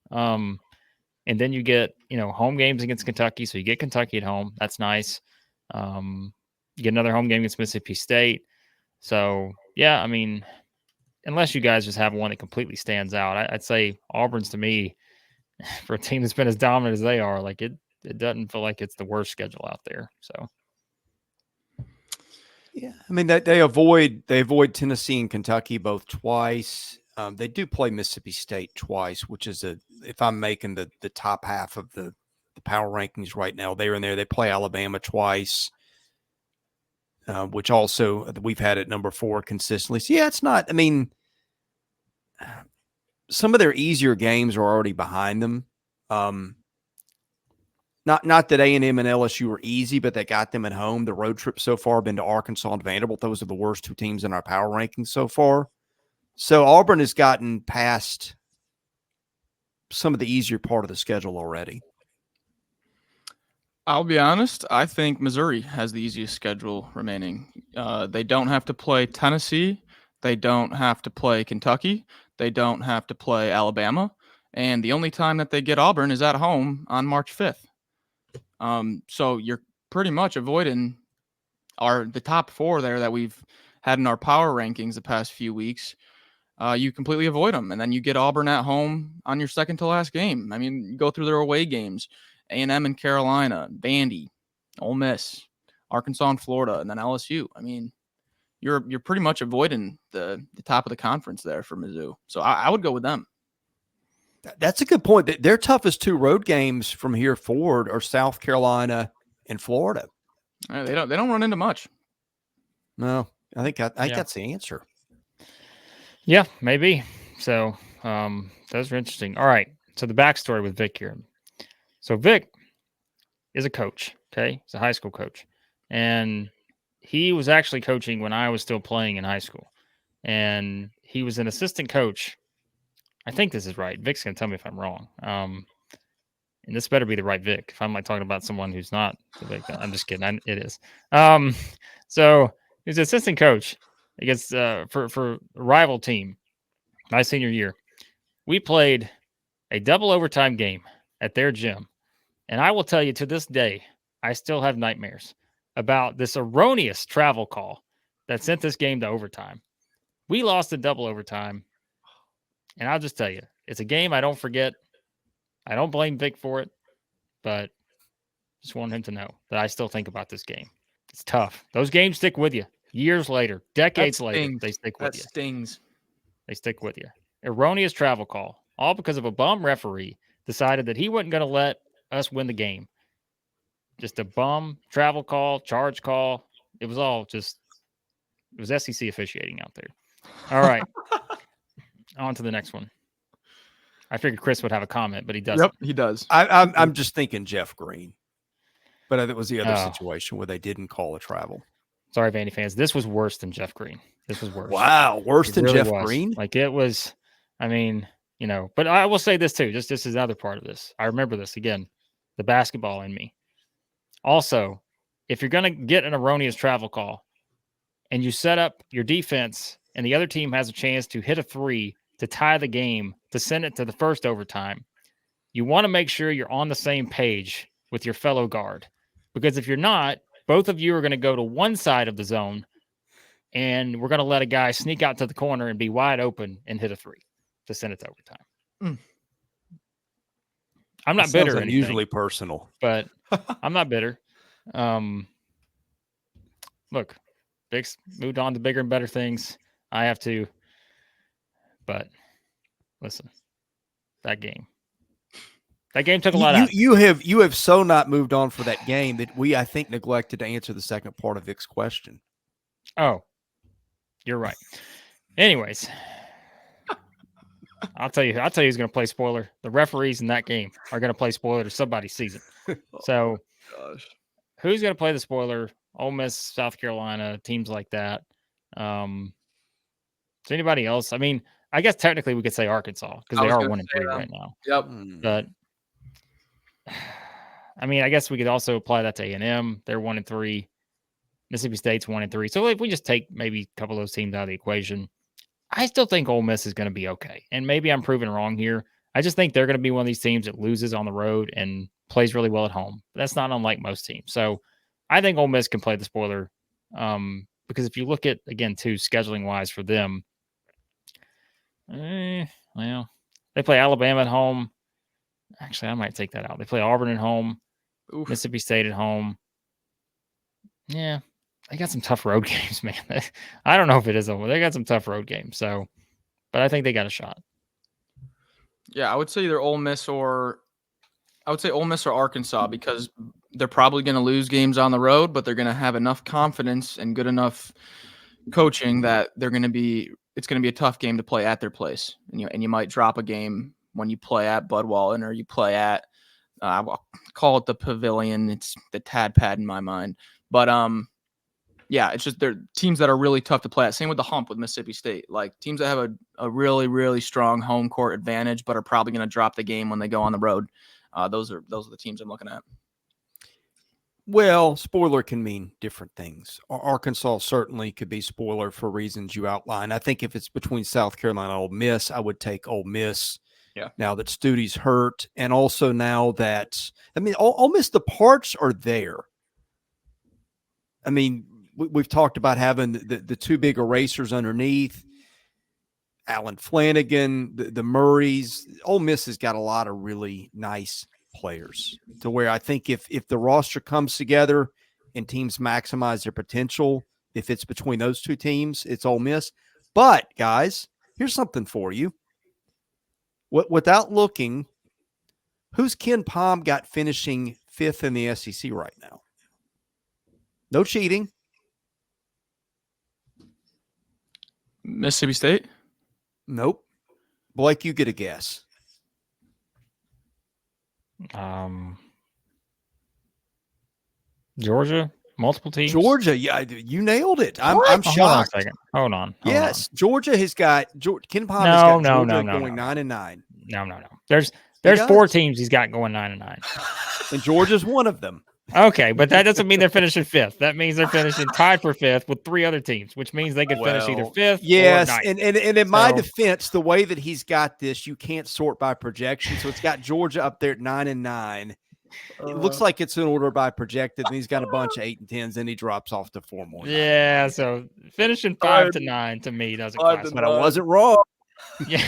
And then you get, home games against Kentucky. So you get Kentucky at home. That's nice. You get another home game against Mississippi State. So, yeah, I mean, unless you guys just have one that completely stands out, I'd say Auburn's, to me, for a team that's been as dominant as they are, it doesn't feel like it's the worst schedule out there. So,
yeah, I mean, they avoid Tennessee and Kentucky both twice. They do play Mississippi State twice, which is if I'm making the top half of the power rankings right now, they're in there. They play Alabama twice, which also we've had at number 4 consistently. So yeah, it's not. I mean, some of their easier games are already behind them. Not that A&M and LSU are easy, but they got them at home. The road trip so far have been to Arkansas and Vanderbilt. Those are the worst 2 teams in our power rankings so far. So Auburn has gotten past some of the easier part of the schedule already.
I'll be honest. I think Missouri has the easiest schedule remaining. They don't have to play Tennessee. They don't have to play Kentucky. They don't have to play Alabama. And the only time that they get Auburn is at home on March 5th. So you're pretty much avoiding the top 4 there that we've had in our power rankings the past few weeks. You completely avoid them. And then you get Auburn at home on your second to last game. I mean, you go through their away games, A&M and Carolina, Vandy, Ole Miss, Arkansas and Florida, and then LSU. I mean, you're pretty much avoiding the top of the conference there for Mizzou. So I would go with them.
That's a good point. Their toughest 2 road games from here forward are South Carolina and Florida.
They don't run into much.
No, I think
Yeah.
that's the answer.
Yeah, maybe. So those are interesting. All right. So the backstory with Vic here. So Vic is a coach. Okay, he's a high school coach, and he was actually coaching when I was still playing in high school, and he was an assistant coach. I think this is right. Vic's gonna tell me if I'm wrong. And this better be the right Vic. If I'm like talking about someone who's not the Vic, I'm just kidding. It is. So he's an assistant coach against for a rival team. My senior year, we played a double overtime game at their gym, and I will tell you to this day, I still have nightmares about this erroneous travel call that sent this game to overtime. We lost in double overtime, and I'll just tell you, it's a game I don't forget. I don't blame Vic for it, but just want him to know that I still think about this game. It's tough. Those games stick with you years later, decades later. They stick with you.
That stings.
They stick with you. Erroneous travel call, all because of a bum referee decided that he wasn't going to let us win the game. Just a bum travel call, charge call. It was all just, it was SEC officiating out there. All right. On to the next one. I figured Chris would have a comment, but he doesn't.
Yep, he does.
I'm just thinking Jeff Green, but it was the other
Oh.
situation where they didn't call a travel.
Sorry, Vandy fans. This was worse than Jeff Green. This was worse.
Wow, worse
It
than
really
Jeff
was.
Green?
Like it was, I mean, you know, but I will say this too, just this is another part of this. I remember this again, the basketball in me. Also, if you're going to get an erroneous travel call and you set up your defense and the other team has a chance to hit a three to tie the game, to send it to the first overtime, you want to make sure you're on the same page with your fellow guard. Because if you're not, both of you are going to go to one side of the zone and we're going to let a guy sneak out to the corner and be wide open and hit a three to send it to overtime. I'm not bitter or anything,
unusually personal,
but I'm not bitter. Look, Vic's moved on to bigger and better things. I have to, but listen, that game took a lot out.
You have so not moved on for that game that I think neglected to answer the second part of Vic's question.
Oh, you're right. Anyways, I'll tell you who's going to play spoiler. The referees in that game are going to play spoiler to somebody's season. So, who's going to play the spoiler? Ole Miss, South Carolina, teams like that. Is anybody else? I mean, I guess technically we could say Arkansas because they are 1-3 right now.
Yep.
But I mean, I guess we could also apply that to A&M. They're 1-3. Mississippi State's 1-3. So if we just take maybe a couple of those teams out of the equation, I still think Ole Miss is going to be okay. And maybe I'm proven wrong here. I just think they're going to be one of these teams that loses on the road and plays really well at home. That's not unlike most teams. So I think Ole Miss can play the spoiler because if you look at, again, too, scheduling-wise for them, well, they play Alabama at home. Actually, I might take that out. They play Auburn at home, Mississippi State at home. Yeah, they got some tough road games, man. I don't know if it is over. They got some tough road games. So, but I think they got a shot.
Yeah, I would say either Ole Miss or Arkansas because they're probably going to lose games on the road, but they're going to have enough confidence and good enough coaching that it's going to be a tough game to play at their place. And you might drop a game when you play at Budwallen or you play at I'll call it the Pavilion. It's the Tad Pad in my mind. But yeah, it's just they're teams that are really tough to play at. Same with the Hump with Mississippi State. Like teams that have a really, really strong home court advantage, but are probably going to drop the game when they go on the road. Those are the teams I'm looking at.
Well, spoiler can mean different things. Arkansas certainly could be spoiler for reasons you outline. I think if it's between South Carolina and Ole Miss, I would take Ole Miss.
Yeah.
Now that Studi's hurt, and also now that Ole Miss, the parts are there. I mean, we've talked about having the two big erasers underneath. Alan Flanagan, the Murrays. Ole Miss has got a lot of really nice players to where I think if the roster comes together and teams maximize their potential, if it's between those two teams, it's Ole Miss. But, guys, here's something for you. Without looking, who's Ken Pom got finishing 5th in the SEC right now? No cheating.
Mississippi State?
Nope. Blake, you get a guess.
Georgia, multiple teams.
Georgia, yeah, you nailed it. I'm
Hold on a
shocked.
second. Hold on.
Yes, Georgia has got Ken Palm
No,
has got
no,
Georgia
no,
going 9-9.
No. There's
does.
4 teams he's got going 9-9.
And Georgia's one of them.
Okay, but that doesn't mean they're finishing 5th. That means they're finishing tied for 5th with 3 other teams, which means they could finish either 5th
yes,
or 9th.
and in my defense, the way that he's got this, you can't sort by projection. So it's got Georgia up there at 9-9. It looks like it's in order by projected, and he's got a bunch of 8 and 10s, and he drops off to 4 more.
Yeah, so finishing 5-9 to me doesn't classify.
But I wasn't wrong.
Yeah.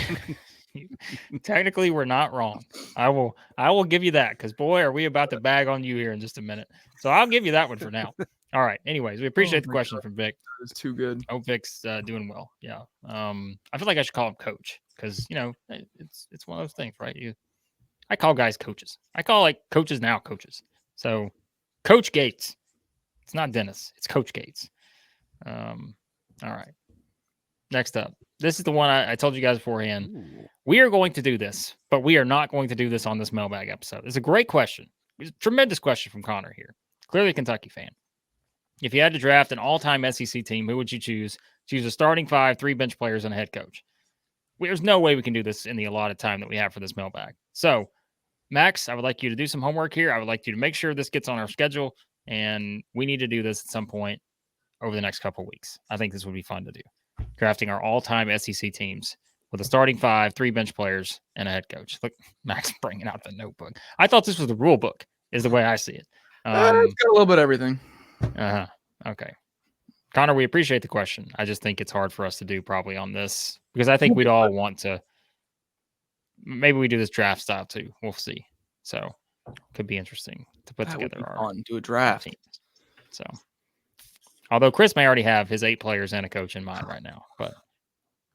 Technically, we're not wrong. I will give you that, because boy, are we about to bag on you here in just a minute. So I'll give you that one for now. All right. Anyways, we appreciate the question from Vic.
It's too good.
Hope Vic's doing well. Yeah. I feel like I should call him coach, because it's one of those things, right? I call guys coaches. I call coaches now coaches. So Coach Gates. It's not Dennis. It's Coach Gates. All right. Next up. This is the one I told you guys beforehand. Ooh. We are going to do this, but we are not going to do this on this mailbag episode. It's a great question. It's a tremendous question from Connor here. Clearly a Kentucky fan. If you had to draft an all-time SEC team, who would you choose? Choose a starting 5, 3 bench players, and a head coach. There's no way we can do this in the allotted time that we have for this mailbag. So, Max, I would like you to do some homework here. I would like you to make sure this gets on our schedule, and we need to do this at some point over the next couple of weeks. I think this would be fun to do. Drafting our all-time SEC teams with a starting 5, 3 bench players, and a head coach. Look, Max bringing out the notebook. I thought this was the rule book, is the way I see it.
It's got a little bit of everything.
Okay. Connor, we appreciate the question. I just think it's hard for us to do probably on this, because I think we'd all want to. Maybe we do this draft style too. We'll see. So could be interesting to put together our
do a draft.
Teams. So, although Chris may already have his 8 players and a coach in mind right now, but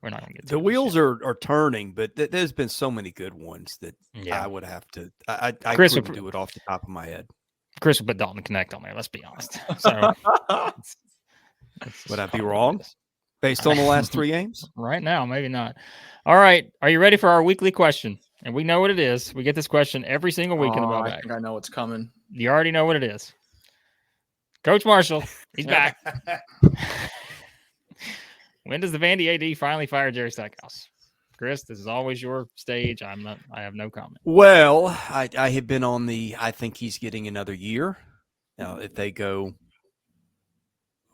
we're not going to get to
the wheels are turning. But there's been so many good ones that I would have to. I couldn't do it off the top of my head.
Chris would put Dalton Connect on there. Let's be honest. So,
would I be wrong? Based on the last 3 games?
Right now, maybe not. All right. Are you ready for our weekly question? And we know what it is. We get this question every single week in the mailbag.
I think I know what's coming.
You already know what it is. Coach Marshall, he's back. When does the Vandy AD finally fire Jerry Stackhouse? Chris, this is always your stage. I have no comment.
Well, I have been on I think he's getting another year. Now, if they go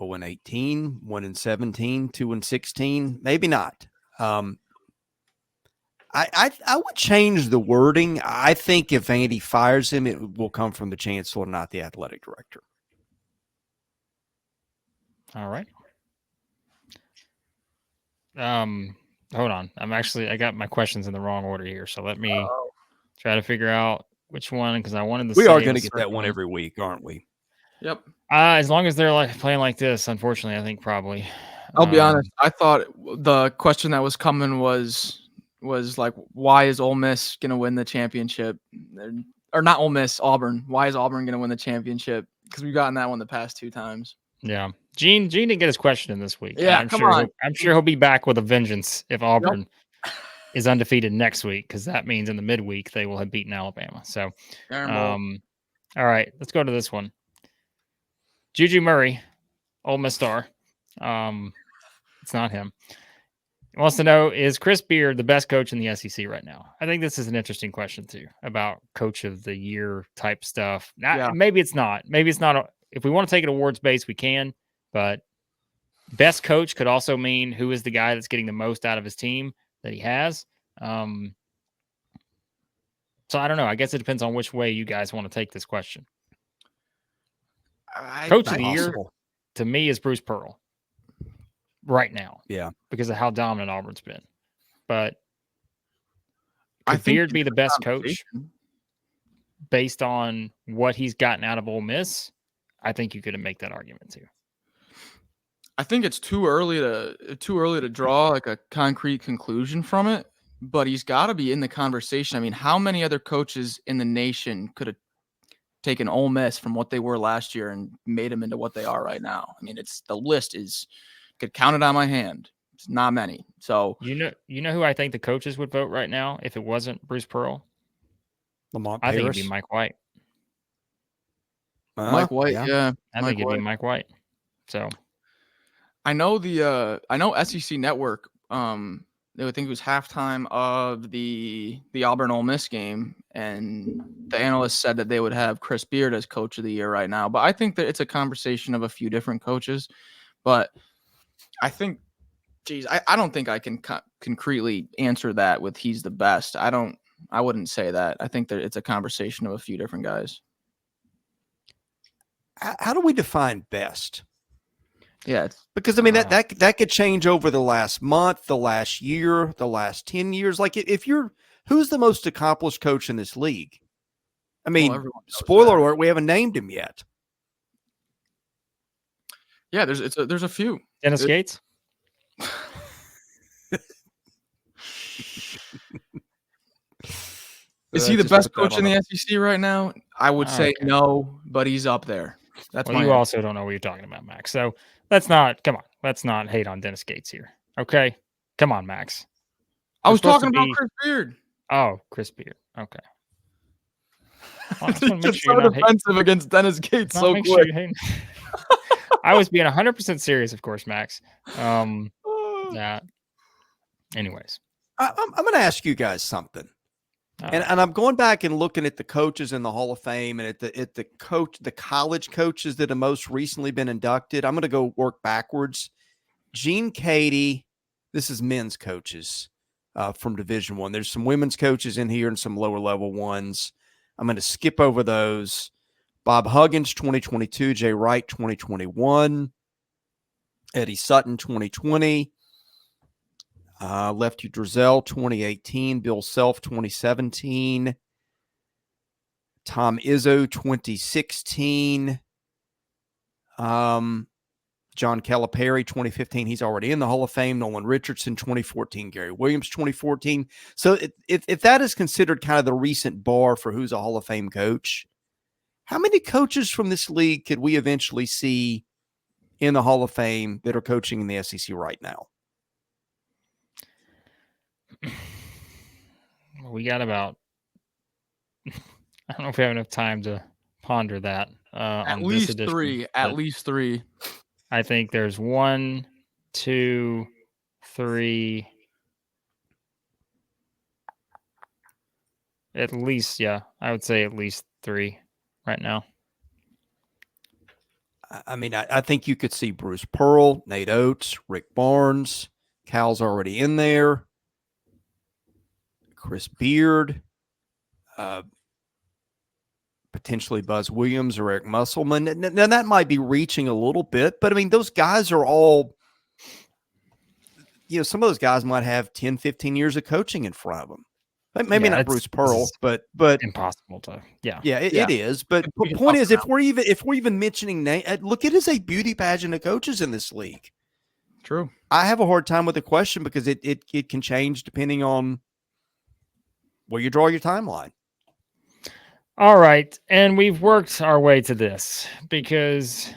0-18, 1-17, 2-16, maybe not. I would change the wording. I think if Vandy fires him, it will come from the chancellor, not the athletic director.
All right. Hold on. I got my questions in the wrong order here. So let me try to figure out which one, because I wanted to.
We are going to get that one every week, aren't we?
Yep.
As long as they're playing like this, unfortunately, I think probably.
I'll be honest. I thought the question that was coming was like, why is Ole Miss going to win the championship? Or not Ole Miss, Auburn. Why is Auburn going to win the championship? Because we've gotten that one the past 2 times.
Yeah. Gene didn't get his question in this week.
Yeah,
I'm sure he'll be back with a vengeance if Auburn is undefeated next week, because that means in the midweek they will have beaten Alabama. So, all right, let's go to this one. Juju Murray, Ole Miss star. It's not him. He wants to know, is Chris Beard the best coach in the SEC right now? I think this is an interesting question too, about coach of the year type stuff. Maybe it's not. Maybe it's not. If we want to take it awards based, we can. But best coach could also mean who is the guy that's getting the most out of his team that he has. So I don't know. I guess it depends on which way you guys want to take this question. Coach of the year, to me, is Bruce Pearl right now.
Yeah.
Because of how dominant Auburn's been. But could Beard be the best coach based on what he's gotten out of Ole Miss? I think you could make that argument too.
I think it's too early to draw like a concrete conclusion from it, but he's got to be in the conversation. I mean, how many other coaches in the nation could taken Ole Miss from what they were last year and made them into what they are right now. I mean, the list could count it on my hand. It's not many. So
you know who I think the coaches would vote right now if it wasn't Bruce Pearl?
Lamont
I think
Paris.
it'd be Mike White.
Mike White, yeah.
I think it'd be Mike White. So
I know SEC Network. I think it was halftime of the Auburn Ole Miss game, and the analysts said that they would have Chris Beard as coach of the year right now. But I think that it's a conversation of a few different coaches. But I think, I don't think I can concretely answer that with he's the best. I wouldn't say that. I think that it's a conversation of a few different guys.
How do we define best?
Yeah,
because I mean that could change over the last month, the last year, the last 10 years. Like who's the most accomplished coach in this league? I mean, spoiler alert, we haven't named him yet.
Yeah, there's a few.
Dennis Gates.
Is he the best coach in the SEC right now? I would say no, but he's up there.
You also don't know what you're talking about, Max. So let's not hate on Dennis Gates here. Okay. Come on, Max.
I was talking about Chris Beard.
Oh, Chris Beard. Okay.
You're so defensive against Dennis Gates so quick.
I was being 100% serious, of course, Max. Anyways.
I'm going to ask you guys something. And I'm going back and looking at the coaches in the Hall of Fame and at the college coaches that have most recently been inducted. I'm going to go work backwards. Gene Cady, this is men's coaches from Division I. There's some women's coaches in here and some lower level ones. I'm going to skip over those. Bob Huggins, 2022. Jay Wright, 2021. Eddie Sutton, 2020. Lefty Drizel, 2018. Bill Self, 2017. Tom Izzo, 2016. John Calipari, 2015. He's already in the Hall of Fame. Nolan Richardson, 2014. Gary Williams, 2014. So if that is considered kind of the recent bar for who's a Hall of Fame coach, how many coaches from this league could we eventually see in the Hall of Fame that are coaching in the SEC right now?
We got about, I don't know if we have enough time to ponder that.
At least three. At least three.
I think there's 1, 2, 3. At least, yeah. I would say at least 3 right now.
I mean, I think you could see Bruce Pearl, Nate Oates, Rick Barnes. Cal's already in there. Chris Beard, potentially Buzz Williams or Eric Musselman. Now, that might be reaching a little bit, but I mean, those guys are all, some of those guys might have 10, 15 years of coaching in front of them. Maybe not Bruce Pearl, but
impossible to,
it is. But the point is, if we're even mentioning name, look, it is a beauty pageant of coaches in this league.
True.
I have a hard time with the question because it can change depending on where you draw your timeline.
All right. And we've worked our way to this because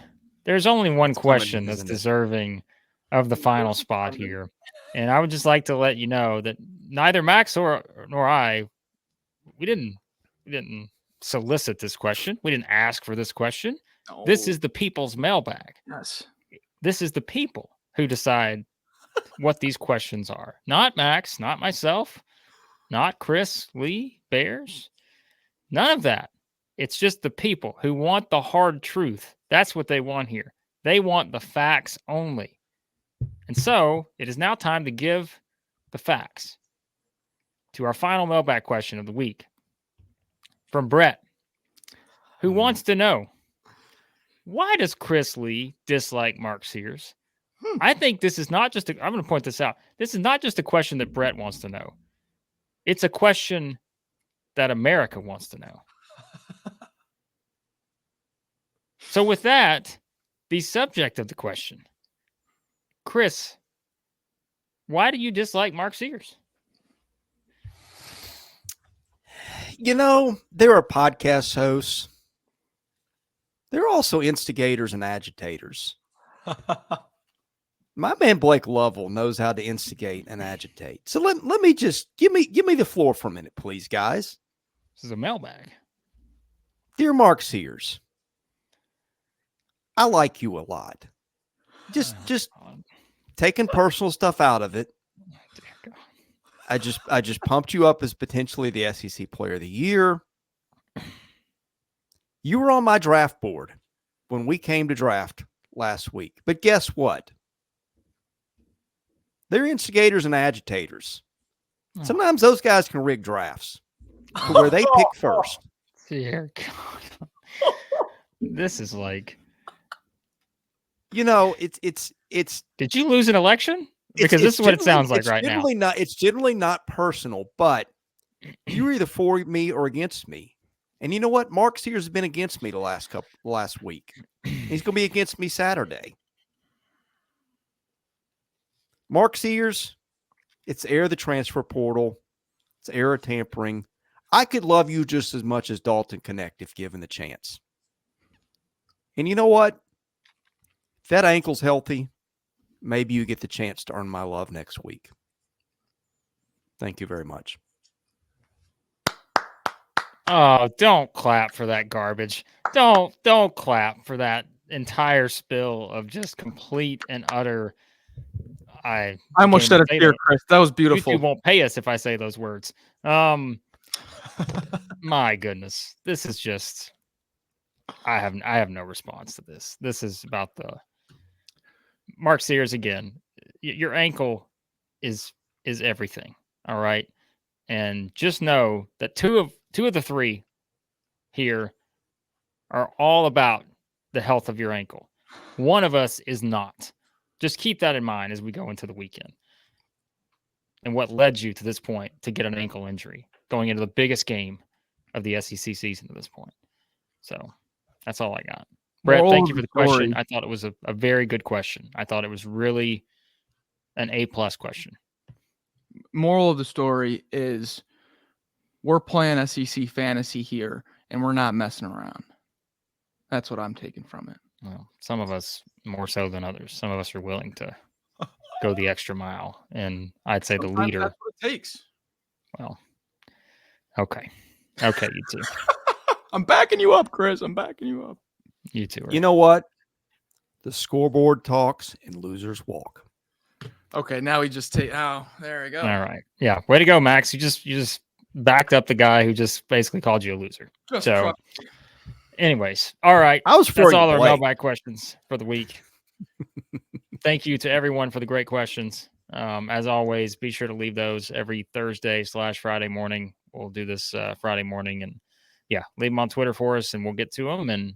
there's only one question that's deserving of the final spot here. And I would just like to let you know that neither Max nor I, we didn't solicit this question. We didn't ask for this question.
No.
This is the people's mailbag.
Yes.
This is the people who decide what these questions are. Not Max, not myself. Not Chris, Lee, Bears. None of that. It's just the people who want the hard truth. That's what they want here. They want the facts only. And so it is now time to give the facts to our final mailbag question of the week from Brett, who wants to know, why does Chris Lee dislike Mark Sears? I think this is not just I'm going to point this out. This is not just a question that Brett wants to know. It's a question that America wants to know. So with that, the subject of the question, Chris, why do you dislike Mark Sears?
There are podcast hosts They're also instigators and agitators. My man Blake Lovell knows how to instigate and agitate. So let me just give me the floor for a minute, please, guys.
This is a mailbag.
Dear Mark Sears, I like you a lot. Just taking personal stuff out of it. I just pumped you up as potentially the SEC Player of the Year. You were on my draft board when we came to draft last week. But guess what? They're instigators and agitators. Sometimes those guys can rig drafts to where they pick first.
Dear God. This is like,
it's
did you lose an election? Because this is what it sounds like right now.
It's generally not personal, but you're either for me or against me. And you know what? Mark Sears has been against me the last week. He's going to be against me Saturday. Mark Sears, it's air the transfer portal. It's air tampering. I could love you just as much as Dalton Connect if given the chance. And you know what? If that ankle's healthy, maybe you get the chance to earn my love next week. Thank you very much.
Oh, don't clap for that garbage. Don't clap for that entire spill of just complete and utter. I
almost shed a tear, Chris. That was beautiful.
YouTube won't pay us if I say those words. My goodness, this is just. I have no response to this. This is about the Mark Sears again. Your ankle is everything. All right, and just know that two of the three here are all about the health of your ankle. One of us is not. Just keep that in mind as we go into the weekend. And what led you to this point to get an ankle injury going into the biggest game of the SEC season at this point. So that's all I got. Brett, thank you for the question. I thought it was a very good question. I thought it was really an A+ question.
Moral of the story is we're playing SEC fantasy here and we're not messing around. That's what I'm taking from it.
Well, some of us more so than others. Some of us are willing to go the extra mile. And I'd say the leader.
That's what it takes.
Well, okay. Okay, you two.
I'm backing you up, Chris. I'm backing you up.
You two.
You know what? The scoreboard talks and losers walk.
Okay, now we just take. Oh, there we go.
All right. Yeah. Way to go, Max. You just backed up the guy who just basically called you a loser. Anyways, all right. That's all our mailbag questions for the week. Thank you to everyone for the great questions. As always, be sure to leave those every Thursday/Friday morning. We'll do this Friday morning, and leave them on Twitter for us, and we'll get to them. And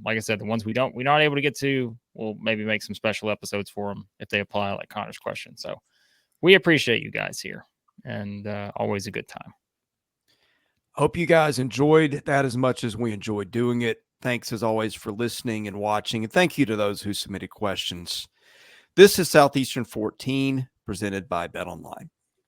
like I said, the ones we're not able to get to, we'll maybe make some special episodes for them if they apply, like Connor's question. So we appreciate you guys here, and always a good time.
Hope you guys enjoyed that as much as we enjoyed doing it. Thanks as always for listening and watching. And thank you to those who submitted questions. This is Southeastern 14 presented by BetOnline.